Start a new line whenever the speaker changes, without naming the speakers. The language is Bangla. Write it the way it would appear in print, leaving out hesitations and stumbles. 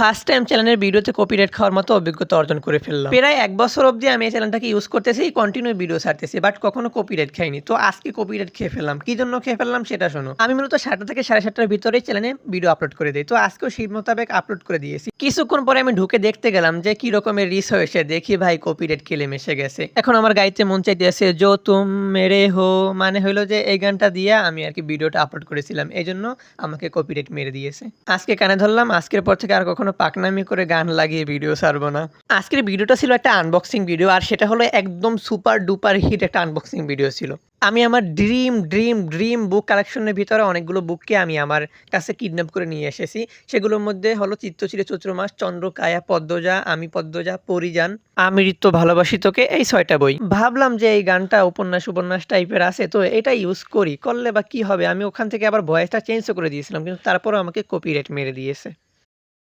ফার্স্ট টাইম চ্যানেলের ভিডিওতে কপিরাইট খাওয়ার মতো অভিজ্ঞতা অর্জন করে ফেললাম। প্রায় 1 বছর অবধি আমি এই চ্যানেলটাকে ইউজ করতেছি, কন্টিনিউ ভিডিও ছাড়তেছি, বাট কখনো কপিরাইট খাইনি। তো আজকে কপিরাইট খেয়ে ফেললাম। কি জন্য খেয়ে ফেললাম সেটা শোনো। আমি মূলত 7টা থেকে 7:30টার ভিতরেই চ্যানেলে ভিডিও আপলোড করে দিই। তো আজকেও সেই মোতাবেক আপলোড করে দিয়েছি। কিছুক্ষণ পরে আমি ঢুকে দেখতে গেলাম যে কি রকমের রিচ হয়েছে। দেখি ভাই কপিরাইট ক্লেম এসে গেছে। এখন আমার গাইতে মন চাইতেছে জো তুম মেরে হো, মানে হইলো যে এই গানটা দিয়ে আমি আর কি ভিডিওটা আপলোড করেছিলাম। এইজন্য আমাকে কপিরাইট মেরে দিয়েছে। আজকে কানে ধরলাম, আজকের পর থেকে আর কখনো পাকনামি করে গান লাগিয়ে ভিডিও ছাড়বো না। আজকের ভিডিওটা ছিল একটা আনবক্সিং ভিডিও, আর সেটা হলো একদম সুপার ডুপার হিট একটা আনবক্সিং ভিডিও ছিল। আমি আমার ড্রিম বুক কালেকশনের ভিতরে অনেকগুলো বুককে আমি আমার কাছে কিডন্যাপ করে নিয়ে এসেছি। সেগুলোর মধ্যে হলো চিত্তচিরে চৈত্র মাস, চন্দ্রকায়া, পদ্মজা, আমি পদ্মজা, পরিযান, আমৃত্য ভালোবাসি তোকে, এই 6টা বই। ভাবলাম যে এই গানটা উপন্যাস টাইপের আছে, তো এটা ইউজ করি, করলে বা কি হবে। আমি ওখান থেকে আবার ভয়েসটা চেঞ্জও করে দিয়েছিলাম, কিন্তু তারপরেও আমাকে কপিরাইট মেরে দিয়েছে।